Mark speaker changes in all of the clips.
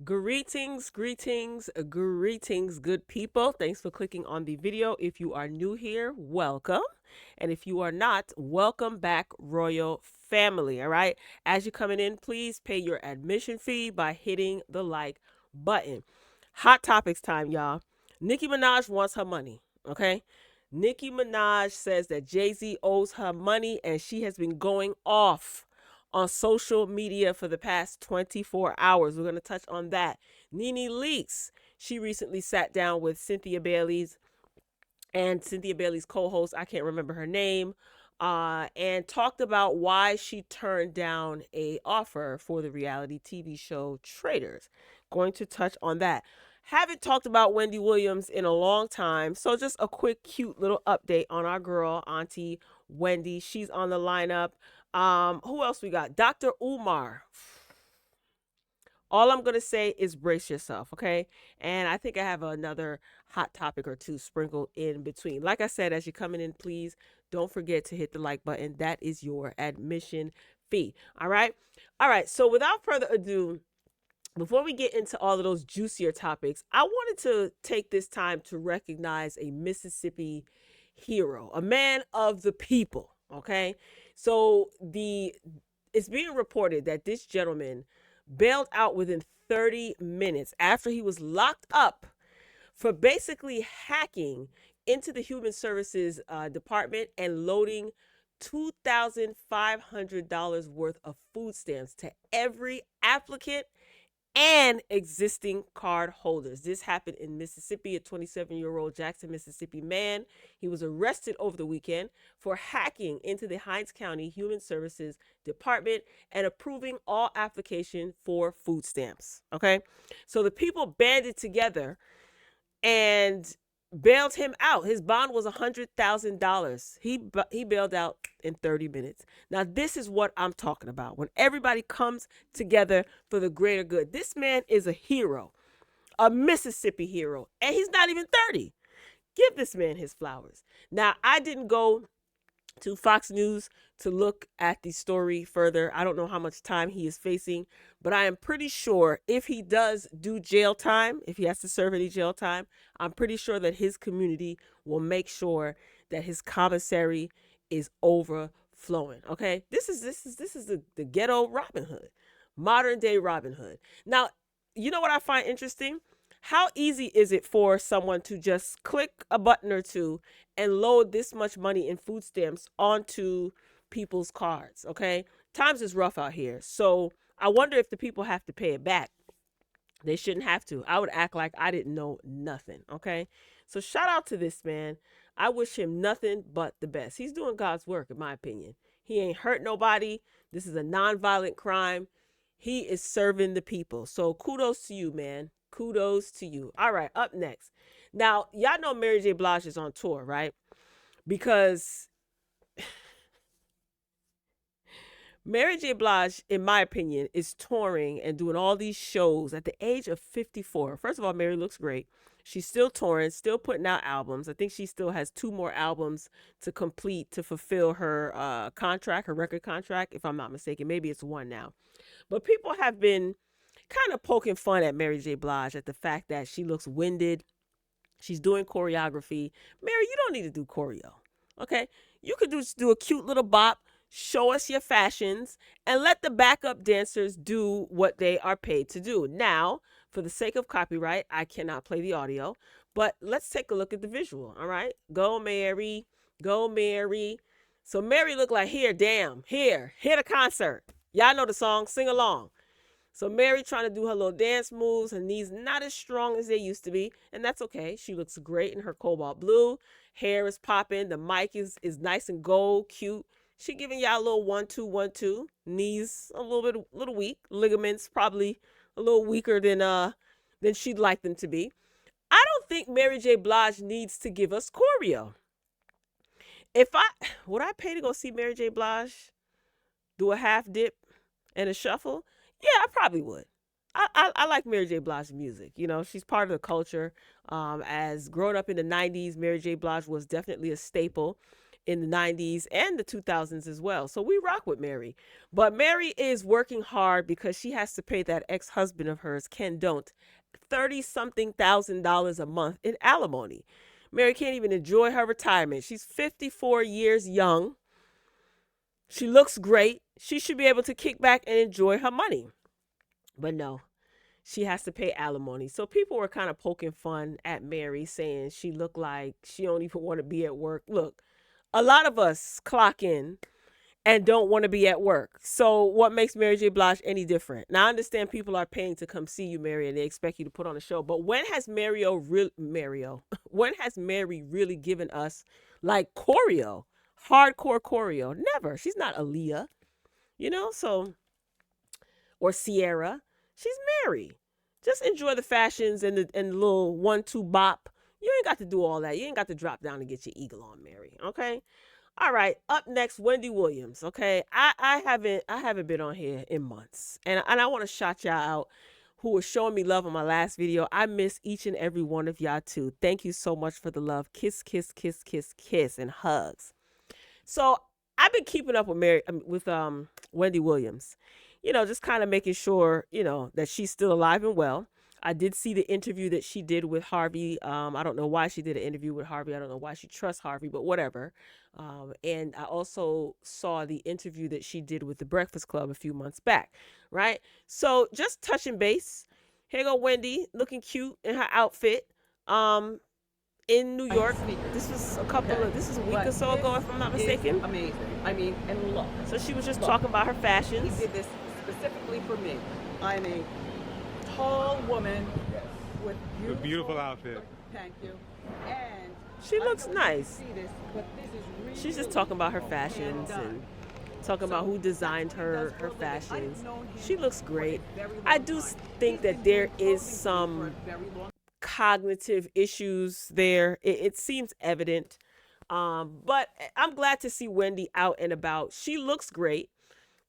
Speaker 1: Greetings, greetings, greetings, good people. Thanks for clicking on the video. If you are new here, welcome. And if you are not, welcome back, Royal Family. All right. As you're coming in, please pay your admission fee by hitting the like button. Hot topics time, y'all. Nicki Minaj wants her money. Okay. Nicki Minaj says that Jay-Z owes her money and she has been going off on social media for the past 24 hours. We're going to touch on that. Nene Leakes, she recently sat down with Cynthia Bailey's co-host, I can't remember her name, and talked about why she turned down a offer for the reality TV show Traitors. Going to touch on that. Haven't talked about Wendy Williams in a long time, so just a quick, cute little update on our girl, Auntie Wendy. She's on the lineup. Who else we got? Dr. Umar. All I'm going to say is brace yourself, okay? And I think I have another hot topic or two sprinkled in between. Like I said, as you're coming in, please don't forget to hit the like button. That is your admission fee, all right? All right, so without further ado, before we get into all of those juicier topics, I wanted to take this time to recognize a Mississippi hero, a man of the people, okay? So it's being reported that this gentleman bailed out within 30 minutes after he was locked up for basically hacking into the Human Services Department and loading $2,500 worth of food stamps to every applicant and existing card holders. This happened in Mississippi. A 27-year-old Jackson, Mississippi man. He was arrested over the weekend for hacking into the Hinds County Human Services Department and approving all application for food stamps. Okay, so the people banded together and bailed him out. His bond was $100,000. He bailed out in 30 minutes. Now this is what I'm talking about. When everybody comes together for the greater good. This man is a hero, a Mississippi hero, and he's not even 30. Give this man his flowers. Now I didn't go to Fox News to look at the story further. I don't know how much time he is facing, but I am pretty sure if he does do jail time, if he has to serve any jail time, I'm pretty sure that his community will make sure that his commissary is overflowing. Okay, this is the ghetto Robin Hood, modern day Robin Hood. Now, you know what I find interesting? How easy is it for someone to just click a button or two and load this much money in food stamps onto people's cards? Okay, times is rough out here, so I wonder if the people have to pay it back. They shouldn't have to. I would act like I didn't know nothing. Okay, so shout out to this man. I wish him nothing but the best. He's doing God's work, in my opinion. He ain't hurt nobody. This is a non-violent crime. He is serving the people. So kudos to you, man. Kudos to you. All right, up next. Now, y'all know Mary J. Blige is on tour, right? Because Mary J. Blige, in my opinion, is touring and doing all these shows at the age of 54. First of all, Mary looks great. She's still touring, still putting out albums. I think she still has 2 more albums to complete to fulfill her contract, her record contract, if I'm not mistaken. Maybe it's 1 now. But people have been kind of poking fun at Mary J. Blige at the fact that she looks winded. She's doing choreography. Mary, you don't need to do choreo. Okay? You could just do a cute little bop, show us your fashions, and let the backup dancers do what they are paid to do. Now, for the sake of copyright, I cannot play the audio, but let's take a look at the visual. All right? Go, Mary. Go, Mary. So Mary looked like, here the concert. Y'all know the song, sing along. So Mary trying to do her little dance moves. Her knees not as strong as they used to be, and that's okay. She looks great in her cobalt blue. Hair is popping. The mic is nice and gold, cute. She giving y'all a little 1-2, 1-2. Knees a little weak. Ligaments probably a little weaker than she'd like them to be. I don't think Mary J. Blige needs to give us choreo. Would I pay to go see Mary J. Blige do a half dip and a shuffle? Yeah, I probably would. I like Mary J. Blige's music. You know, she's part of the culture. As growing up in the 90s, Mary J. Blige was definitely a staple. in the 90s and the 2000s as well. So we rock with Mary. But Mary is working hard because she has to pay that ex-husband of hers, Ken Don't, 30-something thousand dollars a month in alimony. Mary can't even enjoy her retirement. She's 54 years young. She looks great. She should be able to kick back and enjoy her money. But no, she has to pay alimony. So people were kind of poking fun at Mary, saying she looked like she don't even want to be at work. Look, a lot of us clock in and don't want to be at work. So what makes Mary J. Blige any different? Now, I understand people are paying to come see you, Mary, and they expect you to put on a show. But when has when has Mary really given us like choreo, hardcore choreo? Never. She's not Aaliyah, you know, so, or Sierra. She's Mary. Just enjoy the fashions and the little 1-2 bop. You ain't got to do all that. You ain't got to drop down and get your eagle on, Mary. Okay. All right. Up next, Wendy Williams. Okay. I haven't been on here in months, and I want to shout y'all out who were showing me love on my last video. I miss each and every one of y'all too. Thank you so much for the love. Kiss, kiss, kiss, kiss, kiss, and hugs. So I've been keeping up with Wendy Williams. You know, just kind of making sure, you know, that she's still alive and well. I did see the interview that she did with Harvey. I don't know why she did an interview with Harvey. I don't know why she trusts Harvey, but whatever. And I also saw the interview that she did with The Breakfast Club a few months back, right? So just touching base. Here go Wendy, looking cute in her outfit. In New York. This was this is a week or so ago, if I'm not mistaken.
Speaker 2: Amazing. I mean, and look.
Speaker 1: So she was just talking about her fashions.
Speaker 2: He did this specifically for me. I'm a tall woman with
Speaker 3: beautiful outfit.
Speaker 2: Thank you. And
Speaker 1: she looks nice.
Speaker 2: See this, but this is really
Speaker 1: She's just talking about her fashions and talking about who designed her fashions. She looks great. I do think that there is some cognitive issues there. It seems evident. But I'm glad to see Wendy out and about. She looks great,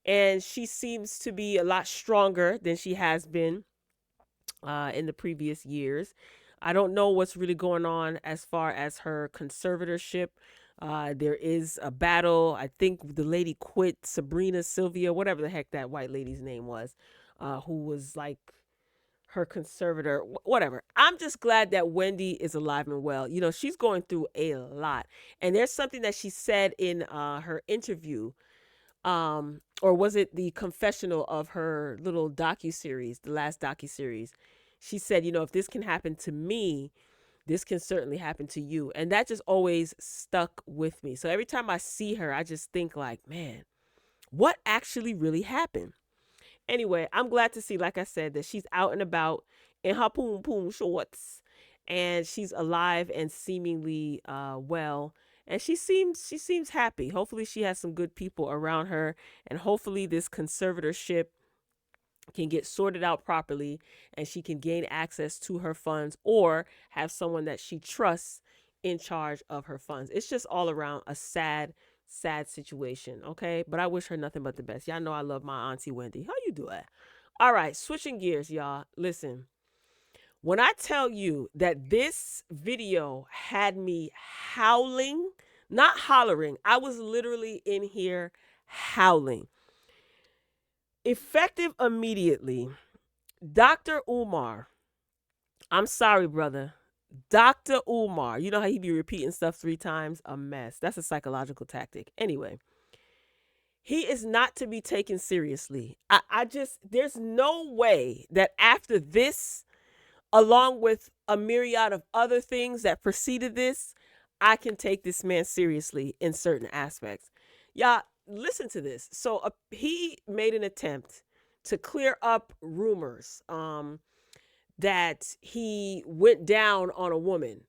Speaker 1: and she seems to be a lot stronger than she has been in the previous years. I don't know what's really going on as far as her conservatorship. There is a battle. I think the lady quit, Sabrina Sylvia, whatever the heck that white lady's name was, who was like her conservator, whatever. I'm just glad that Wendy is alive and well. You know, she's going through a lot. And there's something that she said in her interview, or was it the confessional of her little docuseries, the last docuseries? She said, you know, if this can happen to me, this can certainly happen to you. And that just always stuck with me. So every time I see her, I just think like, man, what actually really happened? Anyway, I'm glad to see, like I said, that she's out and about in her poom poom shorts, and she's alive and seemingly well. And she seems happy. Hopefully she has some good people around her, and hopefully this conservatorship can get sorted out properly and she can gain access to her funds or have someone that she trusts in charge of her funds. It's just all around a sad situation, okay? But I wish her nothing but the best. Y'all know I love my auntie Wendy. How you doing? All right, switching gears, y'all. Listen, when I tell you that this video had me howling, not hollering, I was literally in here howling. Effective immediately, Dr. Umar, I'm sorry, brother, Dr. Umar, you know how he be repeating stuff 3 times? A mess. That's a psychological tactic. Anyway, he is not to be taken seriously. There's no way that after this, along with a myriad of other things that preceded this, I can take this man seriously in certain aspects. Y'all, listen to this. So he made an attempt to clear up rumors that he went down on a woman.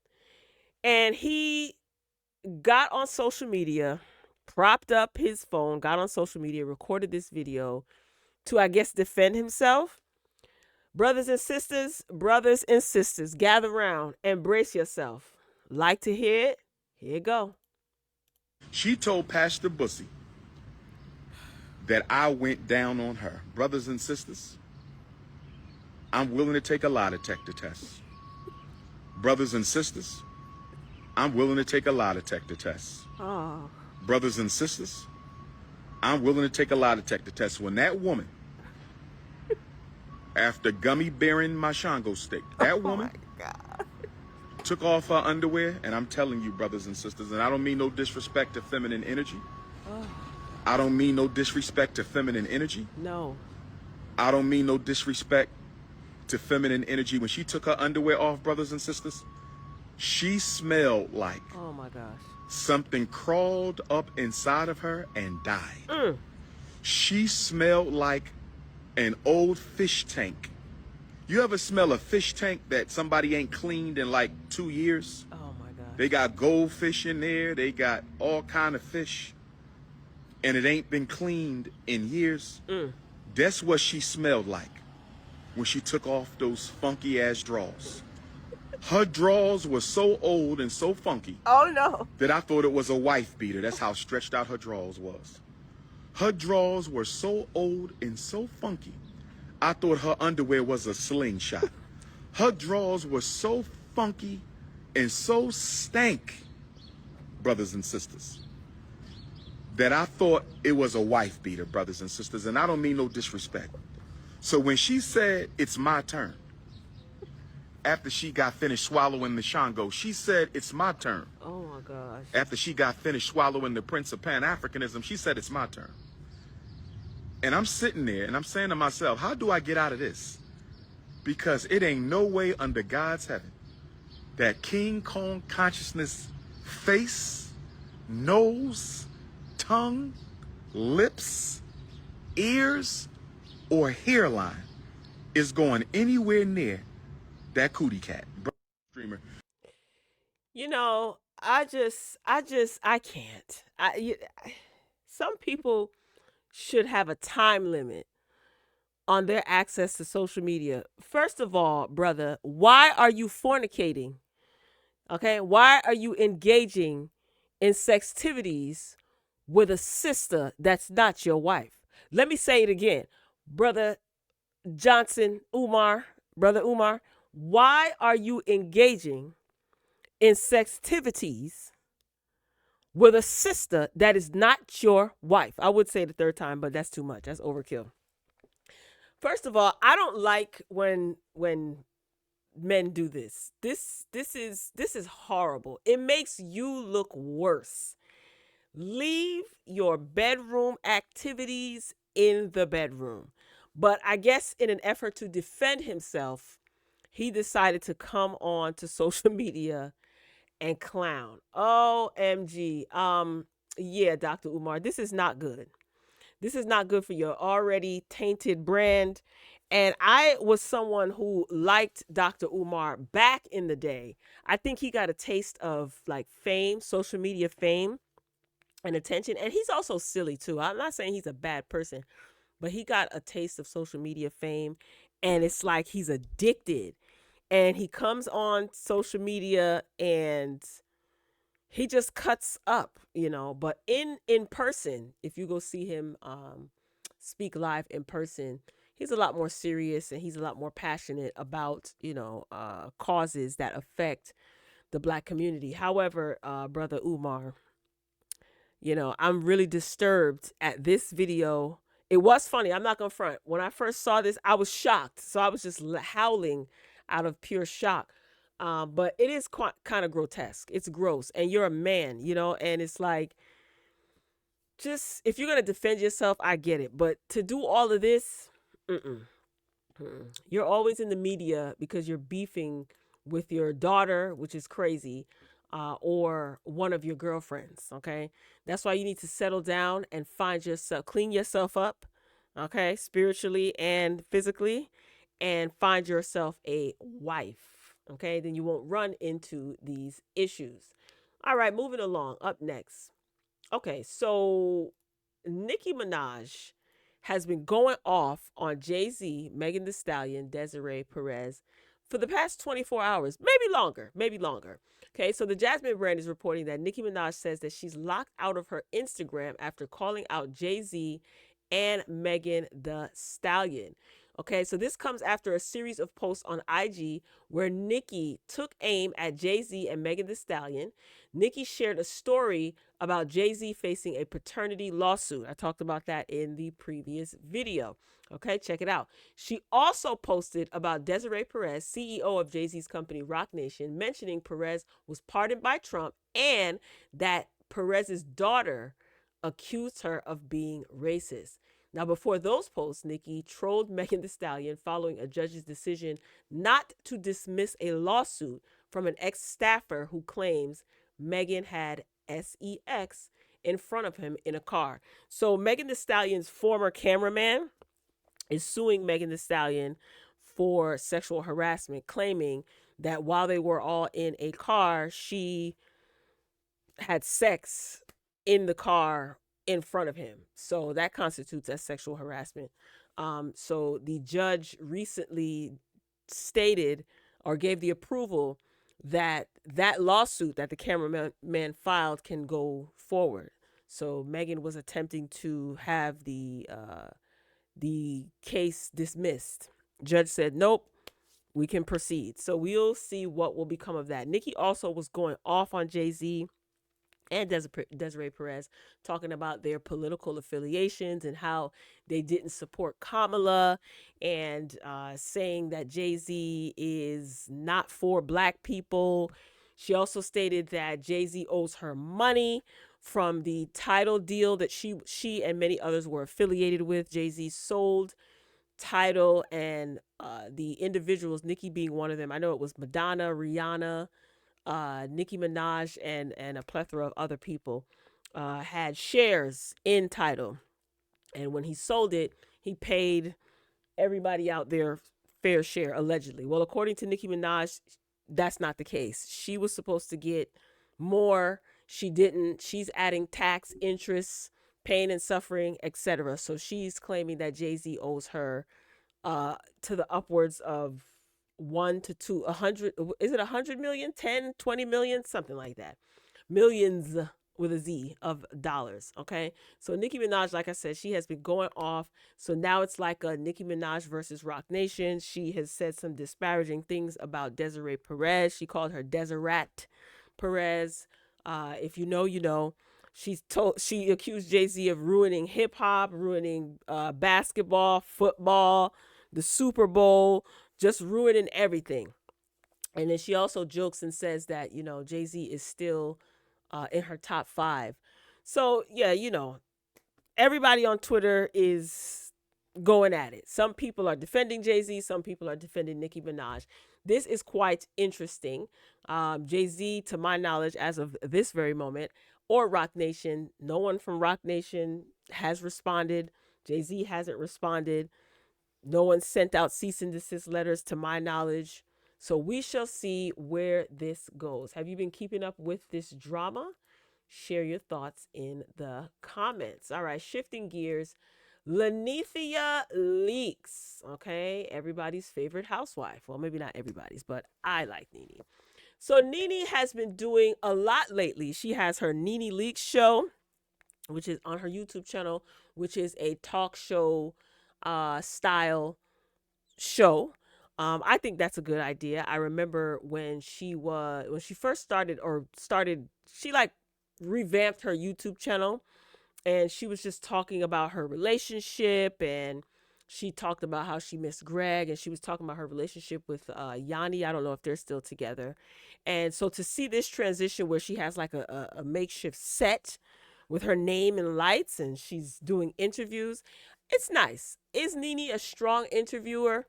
Speaker 1: And he got on social media, propped up his phone, got on social media, recorded this video to, I guess, defend himself. Brothers and sisters, gather around and brace yourself. Like to hear it? Here you go.
Speaker 4: She told Pastor Bussy that I went down on her. Brothers and sisters, I'm willing to take a lie detector test. Brothers and sisters, I'm willing to take a lie detector test.
Speaker 1: Oh.
Speaker 4: brothers and sisters, I'm willing to take a lie detector test. When that woman, after gummy bearing my Shango stick, that woman took off her underwear, and I'm telling you, brothers and sisters, and I don't mean no disrespect to feminine energy. I don't mean no disrespect to feminine energy.
Speaker 1: No.
Speaker 4: I don't mean no disrespect to feminine energy. When she took her underwear off, brothers and sisters, she smelled like,
Speaker 1: oh my gosh,
Speaker 4: something crawled up inside of her and died. She smelled like an old fish tank. You ever smell a fish tank that somebody ain't cleaned in like 2 years?
Speaker 1: oh my gosh.
Speaker 4: They got goldfish in there. They got all kind of fish. And it ain't been cleaned in years. That's what she smelled like when she took off those funky ass drawers. Her drawers were so old and so funky
Speaker 1: Oh no.
Speaker 4: that I thought it was a wife beater. That's how stretched out her drawers was. Her drawers were so old and so funky, I thought her underwear was a slingshot. Her drawers were so funky and so stank, brothers and sisters, that I thought it was a wife beater, brothers and sisters. And I don't mean no disrespect. So when she said, it's my turn, after she got finished swallowing the Shango, she said, it's my turn.
Speaker 1: Oh my gosh.
Speaker 4: After she got finished swallowing the Prince of Pan-Africanism, she said, it's my turn. And I'm sitting there and I'm saying to myself, how do I get out of this? Because it ain't no way under God's heaven that King Kong consciousness face, nose, tongue, lips, ears, or hairline is going anywhere near that cootie cat. Streamer.
Speaker 1: You know, I can't. Some people should have a time limit on their access to social media. First of all, brother, why are you fornicating? Okay? Why are you engaging in sextivities with a sister that's not your wife? Let me say it again. Brother Johnson, Brother Umar, why are you engaging in sextivities with a sister that is not your wife? I would say the third time, but that's too much. That's overkill. First of all, I don't like when men do this. This is horrible. It makes you look worse. Leave your bedroom activities in the bedroom. But I guess in an effort to defend himself, he decided to come on to social media and clown. OMG. Yeah, Dr. Umar, this is not good. This is not good for your already tainted brand. And I was someone who liked Dr. Umar back in the day. I think he got a taste of like fame, social media fame and attention. And he's also silly too. I'm not saying he's a bad person, but he got a taste of social media fame and it's like he's addicted. And he comes on social media and he just cuts up, you know. But in person, if you go see him speak live in person, he's a lot more serious and he's a lot more passionate about, you know, causes that affect the Black community. However, Brother Umar, you know, I'm really disturbed at this video. It was funny. I'm not going to front. When I first saw this, I was shocked. So I was just howling out of pure shock. But it is kind of grotesque. It's gross. And you're a man, you know, and it's like, just, if you're going to defend yourself, I get it. But to do all of this, you're always in the media because you're beefing with your daughter, which is crazy, or one of your girlfriends, okay? That's why you need to settle down and find yourself, clean yourself up, okay, spiritually and physically, and find yourself a wife, okay? Then you won't run into these issues. All right, moving along. Up next. Okay, so Nicki Minaj has been going off on Jay-Z, Megan Thee Stallion, Desiree Perez for the past 24 hours, maybe longer. Okay, so the Jasmine brand is reporting that Nicki Minaj says that she's locked out of her Instagram after calling out Jay-Z and Megan Thee Stallion. Okay, so this comes after a series of posts on IG where Nicki took aim at Jay-Z and Megan Thee Stallion. Nicki shared a story about Jay-Z facing a paternity lawsuit. I talked about that in the previous video. Okay, check it out. She also posted about Desiree Perez, CEO of Jay-Z's company ROCNATION, mentioning Perez was pardoned by Trump and that Perez's daughter accused her of being racist. Now, before those posts, Nicki trolled Megan Thee Stallion following a judge's decision not to dismiss a lawsuit from an ex-staffer who claims Megan had sex in front of him in a car. So Megan Thee Stallion's former cameraman is suing Megan Thee Stallion for sexual harassment, claiming that while they were all in a car, she had sex in the car in front of him. So that constitutes as sexual harassment. So the judge recently stated or gave the approval that that lawsuit that the cameraman filed can go forward. So Megan was attempting to have the case dismissed. Judge said, nope, we can proceed. So we'll see what will become of that. Nicki also was going off on Jay-Z and Desiree Perez, talking about their political affiliations and how they didn't support Kamala, and saying that Jay-Z is not for black people. She also stated that Jay-Z owes her money from the title deal that she and many others were affiliated with. Jay-Z sold title, and the individuals, Nicki being one of them, I know it was Madonna, Rihanna, Nicki Minaj, and a plethora of other people had shares in title. And when he sold it, he paid everybody out their fair share, allegedly. Well, according to Nicki Minaj, that's not the case. She was supposed to get more. She didn't. She's adding tax, interest, pain and suffering, etc. So she's claiming that Jay-Z owes her to the upwards of 1 to 2, 100, is it 100 million, 10, 20 million, something like that. Millions with a Z of dollars. Okay. So Nicki Minaj, like I said, she has been going off. So now it's like a Nicki Minaj versus Roc Nation. She has said some disparaging things about Desiree Perez. She called her Deseret Perez. If you know, you know. She accused Jay-Z of ruining hip hop, ruining basketball, football, the Super Bowl, just ruining everything. And then she also jokes and says that, you know, Jay-Z is still in her top 5. So, yeah, you know, everybody on Twitter is going at it. Some people are defending Jay-Z. Some people are defending Nicki Minaj. This is quite interesting. Jay-Z, to my knowledge, as of this very moment, or Roc Nation, no one from Roc Nation has responded. Jay-Z hasn't responded. No one sent out cease and desist letters to my knowledge. So we shall see where this goes. Have you been keeping up with this drama? Share your thoughts in the comments. All right, shifting gears. Nene Leakes, okay? Everybody's favorite housewife. Well, maybe not everybody's, but I like Nene. So Nene has been doing a lot lately. She has her Nene Leakes show, which is on her YouTube channel, which is a talk show style show. I think that's a good idea. I remember when she first started, she like revamped her YouTube channel, and she was just talking about her relationship, and she talked about how she missed Greg, and she was talking about her relationship with Yanni. I don't know if they're still together. And so to see this transition where she has like a makeshift set with her name and lights, and she's doing interviews, it's nice. Is Nene a strong interviewer?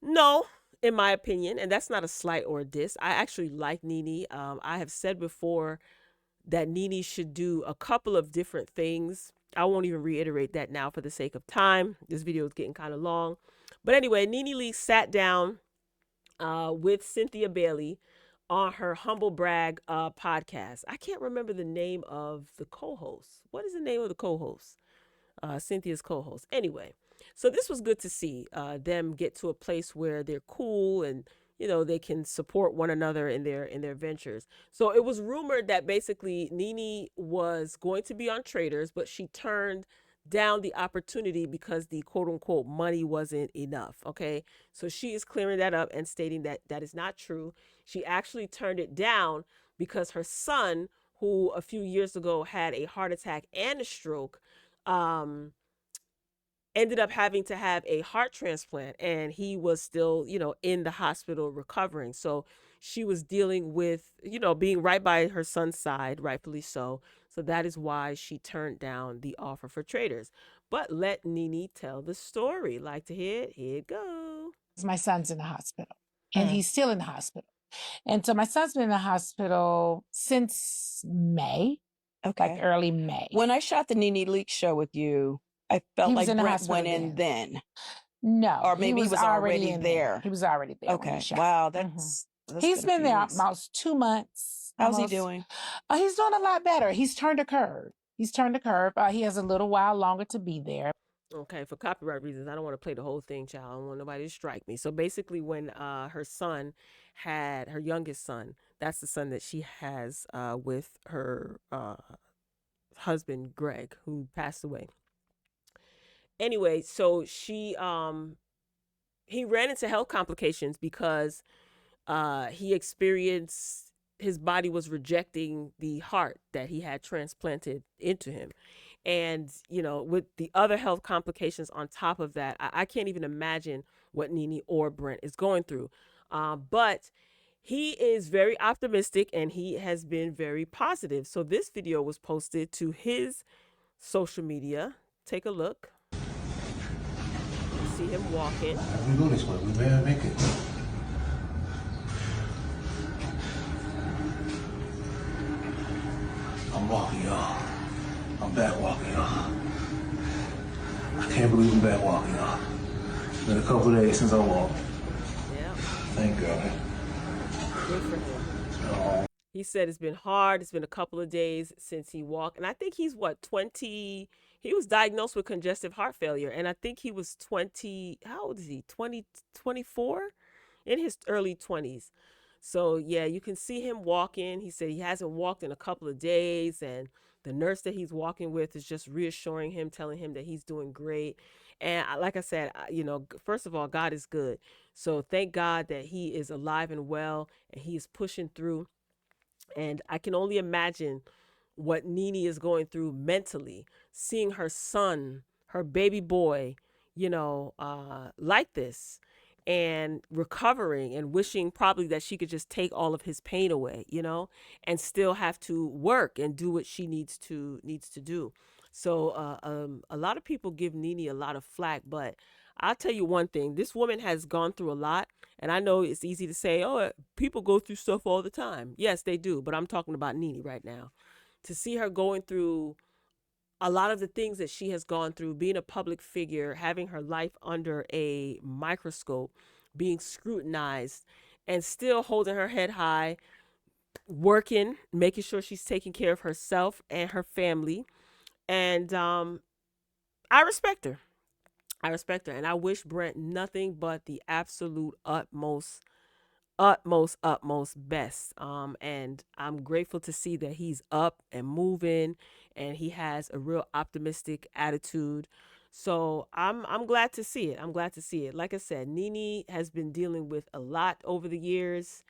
Speaker 1: No, in my opinion, and that's not a slight or a diss. I actually like Nene. I have said before that Nene should do a couple of different things. I won't even reiterate that now for the sake of time. This video is getting kind of long. But anyway, Nene Leakes sat down with Cynthia Bailey on her Humble Brag podcast. I can't remember the name of the co-host. What is the name of the co-host? Cynthia's co-host. Anyway, so this was good to see them get to a place where they're cool and, you know, they can support one another in their ventures. So it was rumored that basically Nene was going to be on Traitors, but she turned down the opportunity because the quote unquote money wasn't enough. Okay. So she is clearing that up and stating that that is not true. She actually turned it down because her son, who a few years ago had a heart attack and a stroke, ended up having to have a heart transplant, and he was still, in the hospital recovering. So she was dealing with, being right by her son's side, rightfully so. So that is why she turned down the offer for Traitors. But let Nene tell the story. Like to hear it? Here it go.
Speaker 3: My son's in the hospital, and he's still in the hospital. And so my son's been in the hospital since May, like early May.
Speaker 2: When I shot the Nene Leaks show with you, I felt like Brent went in then.
Speaker 3: No,
Speaker 2: or maybe he was already there.
Speaker 3: He was already there.
Speaker 2: Okay, wow, that's
Speaker 3: he's been there almost 2 months.
Speaker 2: How's he doing?
Speaker 3: He's doing a lot better. He's turned a curve. He has a little while longer to be there.
Speaker 1: Okay, for copyright reasons, I don't want to play the whole thing, child. I don't want nobody to strike me. So basically, when her son had her youngest son, that's the son that she has with her husband, Greg, who passed away. Anyway, so he ran into health complications because he experienced, his body was rejecting the heart that he had transplanted into him. And, with the other health complications on top of that, I can't even imagine what Nene or Brent is going through. But he is very optimistic and he has been very positive. So this video was posted to his social media. Take a look. You see him walking.
Speaker 5: We go this way. We better make it. I'm walking, y'all. I'm back walking, y'all. I can't believe I'm back walking, y'all. It's been a couple days since I walked.
Speaker 1: Yeah.
Speaker 5: Thank God.
Speaker 1: Good for him. He said it's been hard. It's been a couple of days since he walked. And I think he's 20. He was diagnosed with congestive heart failure. And I think he was 20. How old is he? 24? In his early 20s. So, yeah, you can see him walking. He said he hasn't walked in a couple of days. And the nurse that he's walking with is just reassuring him, telling him that he's doing great. And like I said, first of all, God is good. So thank God that he is alive and well and he is pushing through. And I can only imagine what Nene is going through mentally, seeing her son, her baby boy, like this, and recovering and wishing probably that she could just take all of his pain away, and still have to work and do what she needs to do. So a lot of people give Nene a lot of flack, but I'll tell you one thing. This woman has gone through a lot, and I know it's easy to say, oh, people go through stuff all the time. Yes, they do, but I'm talking about Nene right now. To see her going through a lot of the things that she has gone through, being a public figure, having her life under a microscope, being scrutinized, and still holding her head high, working, making sure she's taking care of herself and her family. And I respect her. And I wish Brent nothing but the absolute utmost best. And I'm grateful to see that he's up and moving and he has a real optimistic attitude. So I'm glad to see it. Like I said, Nene has been dealing with a lot over the years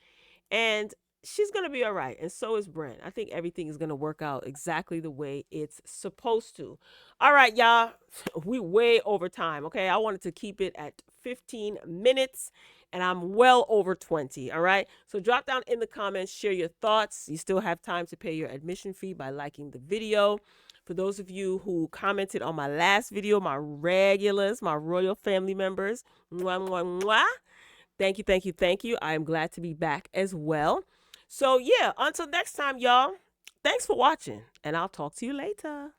Speaker 1: and she's going to be all right. And so is Brent. I think everything is going to work out exactly the way it's supposed to. All right, y'all. We way over time. Okay. I wanted to keep it at 15 minutes and I'm well over 20. All right. So drop down in the comments, share your thoughts. You still have time to pay your admission fee by liking the video. For those of you who commented on my last video, my regulars, my royal family members, mwah, mwah, mwah. Thank you. I am glad to be back as well. So yeah, until next time, y'all, thanks for watching and I'll talk to you later.